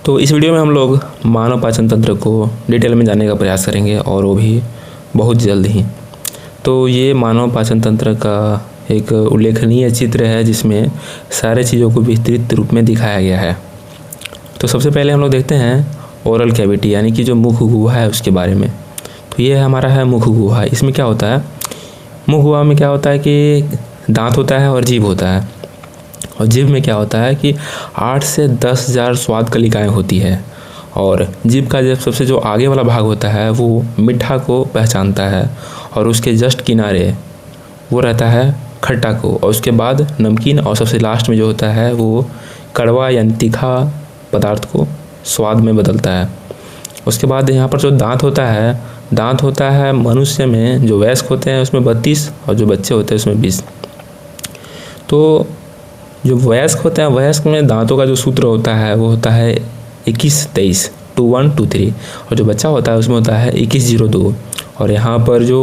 तो इस वीडियो में हम लोग मानव पाचन तंत्र को डिटेल में जानने का प्रयास करेंगे और वो भी बहुत जल्द ही। तो ये मानव पाचन तंत्र का एक उल्लेखनीय चित्र है जिसमें सारे चीज़ों को विस्तृत रूप में दिखाया गया है। तो सबसे पहले हम लोग देखते हैं ओरल कैविटी यानी कि जो मुख गुहा है उसके बारे में। तो ये हमारा है मुख गुहा। इसमें क्या होता है, मुख गुहा में क्या होता है कि दांत होता है और जीभ होता है। और जीभ में क्या होता है कि 8 से 10,000 स्वाद कलिकाएँ होती है। और जीभ का जब सबसे जो आगे वाला भाग होता है वो मीठा को पहचानता है और उसके जस्ट किनारे वो रहता है खट्टा को, और उसके बाद नमकीन, और सबसे लास्ट में जो होता है वो कड़वा यानी तीखा पदार्थ को स्वाद में बदलता है। उसके बाद यहाँ पर जो दांत होता है मनुष्य में जो वयस्क होते हैं उसमें 32 और जो बच्चे होते हैं उसमें 20। तो जो वयस्क होते हैं, वयस्क में दांतों का जो सूत्र होता है वो होता है 21-23 21-23, और जो बच्चा होता है उसमें होता है 21-02। और यहाँ पर जो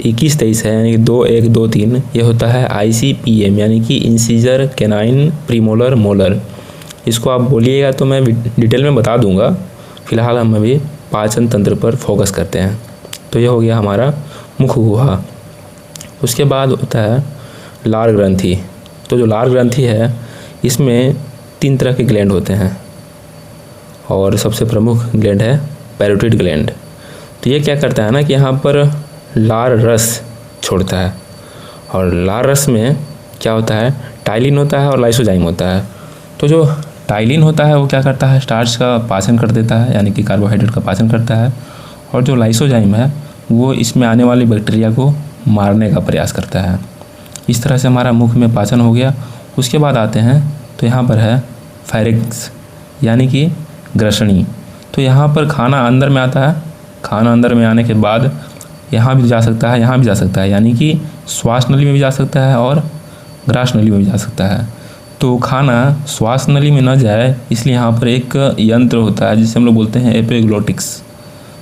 21-23 है यानी कि 2-1-2-3 ये होता है ICPM यानी कि इंसीजर कैनाइन प्रीमोलर मोलर। इसको आप बोलिएगा तो मैं डिटेल में बता दूंगा। फिलहाल हम अभी पाचन तंत्र पर फोकस करते हैं। तो ये हो गया हमारा मुख गुहा। उसके बाद होता है लार ग्रंथि। तो जो लार ग्रंथि है इसमें 3 तरह के ग्लैंड होते हैं और सबसे प्रमुख ग्लैंड है पैरोटिड ग्लैंड। तो ये क्या करता है ना कि यहाँ पर लार रस छोड़ता है, और लार रस में क्या होता है, टाइलिन होता है और लाइसोजाइम होता है। तो जो टाइलिन होता है वो क्या करता है, स्टार्च का पाचन कर देता है यानी कि कार्बोहाइड्रेट का पाचन करता है, और जो लाइसोजाइम है वो इसमें आने वाली बैक्टीरिया को मारने का प्रयास करता है। इस तरह से हमारा मुख में पाचन हो गया। उसके बाद आते हैं तो यहाँ पर है फायरिंग्स यानी कि ग्रसनी। तो यहाँ पर खाना अंदर में आता है, खाना अंदर में आने के बाद यहाँ भी जा सकता है, यहाँ भी जा सकता है, यानी कि श्वास नली में भी जा सकता है और ग्रास नली में भी जा सकता है। तो खाना श्वास नली में न जाए इसलिए यहाँ पर एक यंत्र होता है जिसे हम लोग बोलते हैं एपिग्लोटिक्स।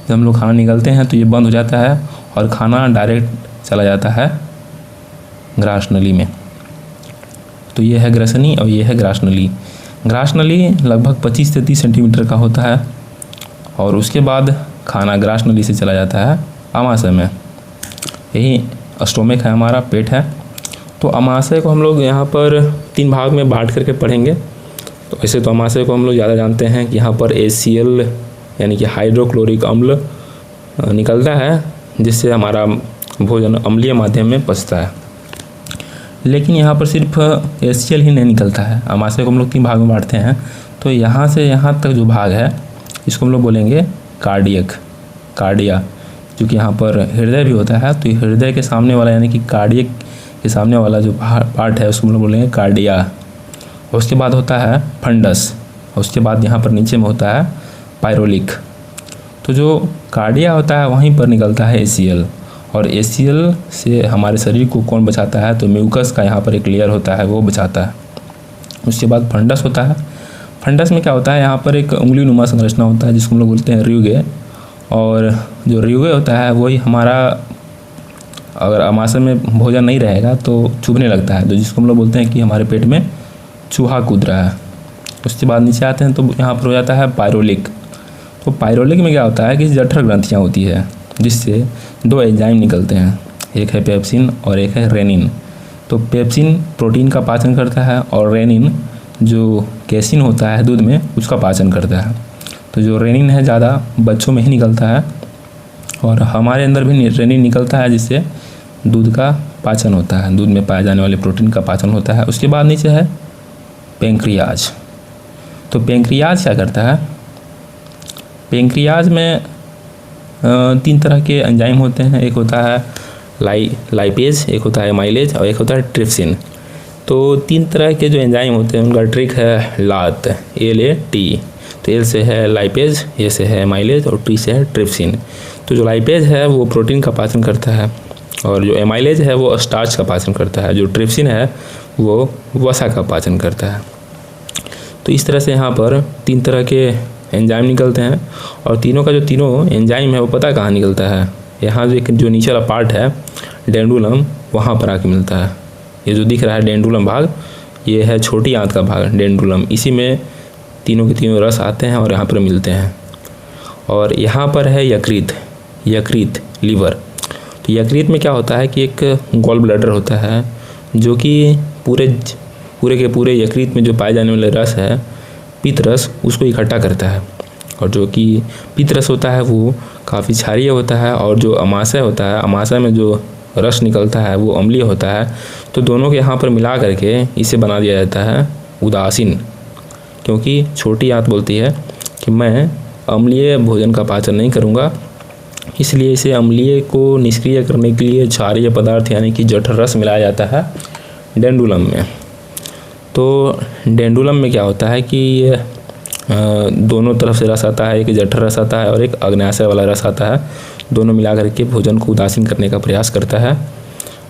जब हम लोग खाना निकालते हैं तो ये बंद हो जाता है और खाना डायरेक्ट चला जाता है ग्रास नली में। तो ये है ग्रसनी और ये है ग्रास नली। ग्रास नली लगभग 25 से 30 सेंटीमीटर का होता है, और उसके बाद खाना ग्रास नली से चला जाता है आमाशय में। यही स्टोमक है, हमारा पेट है। तो आमाशय को हम लोग यहाँ पर 3 भाग में बांट करके पढ़ेंगे। तो ऐसे तो आमाशय को हम लोग ज़्यादा जानते हैं कि यहाँ पर HCl यानी कि हाइड्रोक्लोरिक अम्ल निकलता है जिससे हमारा भोजन अम्लीय माध्यम में पचता है। लेकिन यहाँ पर सिर्फ HCl ही नहीं निकलता है। आमाशय को हम लोग 3 भाग में बांटते हैं। तो यहाँ से यहाँ तक जो भाग है इसको हम लोग बोलेंगे कार्डिया, क्योंकि यहाँ पर हृदय भी होता है। तो हृदय के सामने वाला यानी कि कार्डियक के सामने वाला जो पार्ट है उसको हम लोग बोलेंगे कार्डिया। उसके बाद होता है फंडस, उसके बाद यहाँ पर नीचे में होता है पायरोलिक। तो जो कार्डिया होता है वहीं पर निकलता है HCl, और HCl से हमारे शरीर को कौन बचाता है, तो म्यूकस का यहाँ पर एक लेयर होता है वो बचाता है। उसके बाद फंडस होता है। फंडस में क्या होता है, यहाँ पर एक उंगली नुमा संरचना होता है जिसको हम लोग बोलते हैं र्यूगे। और जो र्यूगे होता है वही हमारा अगर आमाशय में भोजन नहीं रहेगा तो चुभने लगता है, तो जिसको हम लोग बोलते हैं कि हमारे पेट में चूहा कूद रहा है। उसके बाद नीचे आते हैं तो यहाँ पर हो जाता है पायरोलिक। तो पायरोलिक में क्या होता है कि जठर ग्रंथियाँ होती है जिससे 2 एंजाइम निकलते हैं, एक है पेप्सिन और एक है रेनिन। तो पेप्सिन प्रोटीन का पाचन करता है और रेनिन जो कैसिन होता है दूध में उसका पाचन करता है। तो जो रेनिन है ज़्यादा बच्चों में ही निकलता है, और हमारे अंदर भी रेनिन निकलता है जिससे दूध का पाचन होता है, दूध में पाए जाने वाले प्रोटीन का पाचन होता है। उसके बाद नीचे है पेंक्रियाज। तो पेंक्रियाज क्या करता है, पेंक्रियाज में 3 तरह के एंजाइम होते हैं। एक होता है लाइपेज, एक होता है माइलेज और एक होता है ट्रिप्सिन। तो 3 तरह के जो एंजाइम होते हैं उनका ट्रिक है लात, LAT। तो L से है लाइपेज, A से है माइलेज और T से है ट्रिप्सिन। तो जो लाइपेज है वो प्रोटीन का पाचन करता है, और जो एमाइलेज है वो स्टार्च का पाचन करता है, जो ट्रिप्सिन है वो वसा का पाचन करता है। तो इस तरह से यहाँ पर 3 तरह के एंजाइम निकलते हैं, और तीनों का जो तीनों एंजाइम है वो पता कहाँ निकलता है, यहाँ जो नीचे वाला पार्ट है डेंडुलम वहाँ पर आके मिलता है। ये जो दिख रहा है डेंडुलम भाग, ये है छोटी आंत का भाग डेंडुलम। इसी में तीनों के तीनों रस आते हैं और यहाँ पर मिलते हैं। और यहाँ पर है यकृत लीवर। तो यकृत में क्या होता है कि एक गॉल ब्लैडर होता है जो कि पूरे के पूरे यकृत में जो पाए जाने वाले रस है, पित्त रस, उसको इकट्ठा करता है। और जो कि पित्त रस होता है वो काफ़ी क्षारीय होता है, और जो अमाशय होता है, अमाशय में जो रस निकलता है वो अम्लीय होता है। तो दोनों के यहाँ पर मिला करके इसे बना दिया जाता है उदासीन, क्योंकि छोटी आंत बोलती है कि मैं अम्लीय भोजन का पाचन नहीं करूँगा, इसलिए इसे अम्लीय को निष्क्रिय करने के लिए क्षारीय पदार्थ यानी कि जठर रस मिलाया जाता है डेंडुलम में। तो डेंडुलम में क्या होता है कि दोनों तरफ से रस आता है, एक जठर रस आता है और एक अग्न्याशय वाला रस आता है। दोनों मिला करके भोजन को उदासीन करने का प्रयास करता है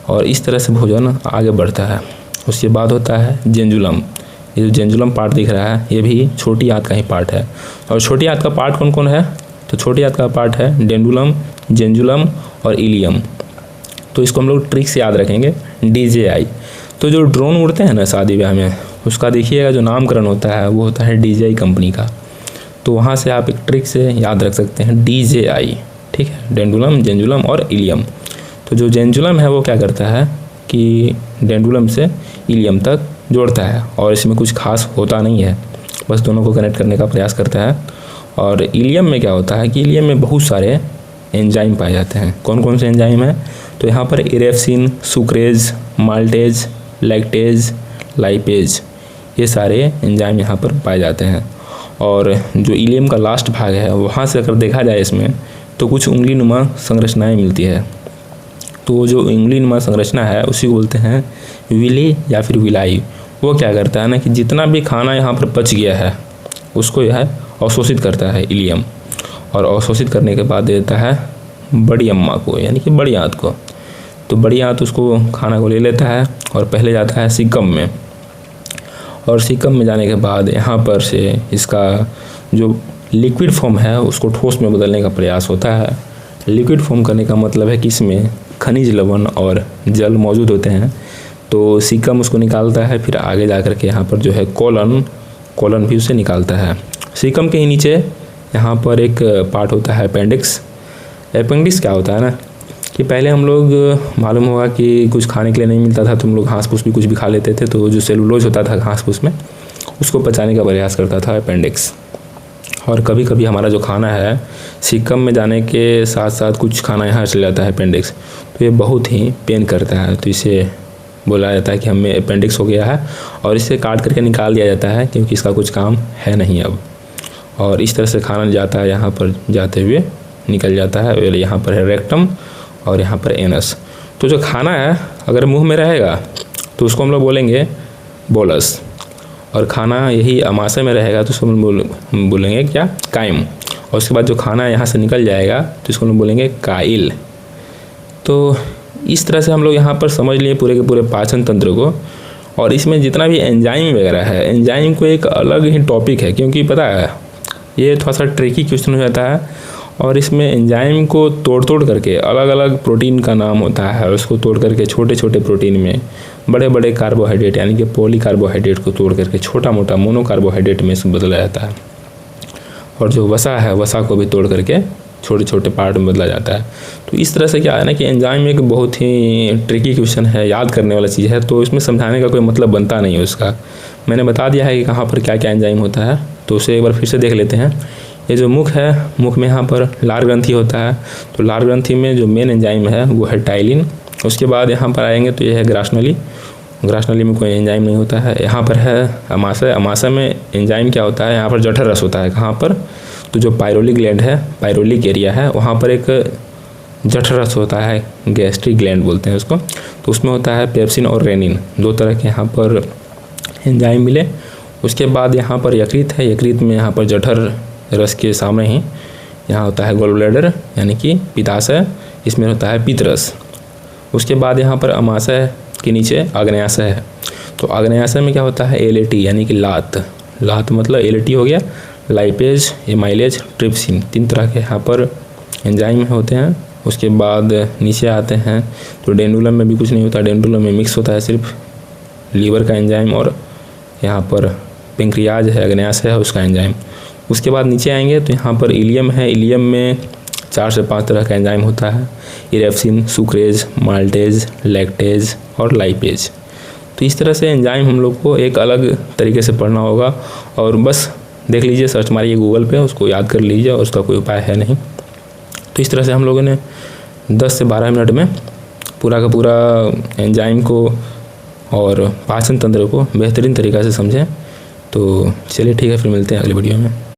और इस तरह से भोजन आगे बढ़ता है। उसके बाद होता है जेंजुलम। ये जो जेंजुलम पार्ट दिख रहा है ये भी छोटी आंत का ही पार्ट है। और छोटी आंत का पार्ट कौन कौन है? तो छोटी आंत का पार्ट है डेंडुलम, जेंजुलम और इलियम। तो इसको हम लोग ट्रिक से याद रखेंगे, DJI। तो जो ड्रोन उड़ते हैं ना शादी ब्याह में, उसका देखिएगा जो नामकरण होता है वो होता है DJI कंपनी का। तो वहाँ से आप एक ट्रिक से याद रख सकते हैं DJI, ठीक है, डेंडुलम, जेंजुलम और इलियम। तो जो जेंजुलम है वो क्या करता है कि डेंडुलम से इलियम तक जोड़ता है और इसमें कुछ खास होता नहीं है, बस दोनों को कनेक्ट करने का प्रयास करता है। और इलियम में क्या होता है कि इलियम में बहुत सारे एंजाइम पाए जाते हैं। कौन कौन से एंजाइम हैं? तो यहाँ पर erepsin, sucrase, maltase, lactase, lipase, ये सारे एंजाइम यहाँ पर पाए जाते हैं। और जो इलियम का लास्ट भाग है वहाँ से अगर देखा जाए इसमें तो कुछ उंगली नुमा संरचनाएँ मिलती है। तो जो उंगली नुमा संरचना है उसी को बोलते हैं विली या फिर विलाई। वो क्या करता है ना कि जितना भी खाना यहाँ पर पच गया है उसको यह अवशोषित करता है इलियम, और अवशोषित करने के बाद देता है बड़ी अम्मा को, यानी कि बड़ी आंत को। तो बड़ी आंत उसको खाना को ले लेता है और पहले जाता है सीकम में, और सीकम में जाने के बाद यहाँ पर से इसका जो लिक्विड फॉर्म है उसको ठोस में बदलने का प्रयास होता है। लिक्विड फॉर्म करने का मतलब है कि इसमें खनिज लवण और जल मौजूद होते हैं। तो सीकम उसको निकालता है, फिर आगे जा कर के यहाँ पर जो है कोलन भी उसे निकालता है। सीकम के ही नीचे यहाँ पर एक पार्ट होता है अपेंडिक्स। अपेंडिक्स क्या होता है ना कि पहले हम लोग मालूम होगा कि कुछ खाने के लिए नहीं मिलता था तो हम लोग घास फूस भी कुछ भी खा लेते थे, तो जो सेलुलोज होता था घास फूस में उसको पचाने का प्रयास करता था अपेंडिक्स। और कभी कभी हमारा जो खाना है सीकम में जाने के साथ साथ कुछ खाना यहाँ चले जाता है अपेंडिक्स, तो ये बहुत ही पेन करता है। तो इसे बोला जाता है कि हमें अपेंडिक्स हो गया है और इसे काट करके निकाल दिया जाता है क्योंकि इसका कुछ काम है नहीं अब। और इस तरह से खाना जाता है, यहाँ पर जाते हुए निकल जाता है। और यहाँ पर है रेक्टम और यहाँ पर एनस। तो जो खाना है अगर मुंह में रहेगा तो उसको हम लोग बोलेंगे बोलस, और खाना यही अमाशय में रहेगा तो उसको हम बोलेंगे क्या, काइम। और उसके बाद जो खाना यहाँ से निकल जाएगा तो इसको हम बोलेंगे काइल। तो इस तरह से हम लोग यहाँ पर समझ लिए पूरे के पूरे पाचन तंत्र को। और इसमें जितना भी एंजाइम वगैरह है, एंजाइम को एक अलग ही टॉपिक है, क्योंकि पता है ये थोड़ा सा ट्रिकी क्वेश्चन हो जाता है। और इसमें एंजाइम को तोड़ करके अलग अलग प्रोटीन का नाम होता है, और उसको तोड़ करके छोटे छोटे प्रोटीन में बड़े बड़े कार्बोहाइड्रेट यानी कि पॉलीकार्बोहाइड्रेट को तोड़ करके छोटा मोटा मोनोकार्बोहाइड्रेट में बदला जाता है। और जो वसा है, वसा को भी तोड़ करके छोटे छोटे पार्ट में बदला जाता है। तो इस तरह से क्या है ना कि एंजाइम एक बहुत ही ट्रिकी क्वेश्चन है, याद करने वाला चीज़ है, तो इसमें समझाने का कोई मतलब बनता नहीं है उसका। मैंने बता दिया है कि कहाँ पर क्या क्या एंजाइम होता है, तो उसे एक बार फिर से देख लेते हैं। ये जो मुख है, मुख में यहाँ पर लार ग्रंथि होता है। तो लार ग्रंथि में जो मेन एंजाइम है वो है टाइलिन। उसके बाद यहाँ पर आएंगे तो ये है ग्रासनली। ग्रासनली में कोई एंजाइम नहीं होता है। यहाँ पर है अमाशय। अमाशय में एंजाइम क्या होता है, यहाँ पर जठर रस होता है। कहाँ पर? तो जो पायरोलिक ग्लैंड है, पायरोलिक एरिया है, वहाँ पर एक जठर रस होता है, गैस्ट्रिक ग्लैंड बोलते हैं उसको। तो उसमें होता है पेप्सिन और रेनिन, दो तरह के यहाँ पर एंजाइम मिले। उसके बाद यहाँ पर यकृत है। यकृत में यहाँ पर जठर रस के सामने ही यहाँ होता है गॉल ब्लैडर यानी कि पित्ताशय, इसमें होता है पित्त रस। उसके बाद यहाँ पर अमाशय के नीचे आग्नेयाशय है। तो आग्नेयाशय में क्या होता है, एलेटी यानी कि लात। लात मतलब एलेटी हो गया। लाइपेज, एमाइलेज, ट्रिप्सिन, 3 तरह के यहाँ पर एंजाइम होते हैं। उसके बाद नीचे आते हैं तो डेंडुलम में भी कुछ नहीं होता। डेंडुलम में मिक्स होता है सिर्फ लीवर का एंजाइम और यहाँ पर पेंक्रियाज है, अग्न्याशय है उसका एंजाइम। उसके बाद नीचे आएंगे तो यहाँ पर इलियम है। इलियम में 4 से 5 तरह का एंजाइम होता है, इरेप्सिन, सुक्रेज, माल्टेज, लैक्टेज और लाइपेज। तो इस तरह से एंजाइम हम लोग को एक अलग तरीके से पढ़ना होगा, और बस देख लीजिए, सर्च मारिए गूगल पे, उसको याद कर लीजिए, और उसका कोई उपाय है नहीं। तो इस तरह से हम लोगों ने 10 से 12 मिनट में पूरा का पूरा एंजाइम को और पाचन तंत्र को बेहतरीन तरीक़ा से समझें। तो चलिए ठीक है, फिर मिलते हैं अगली वीडियो में।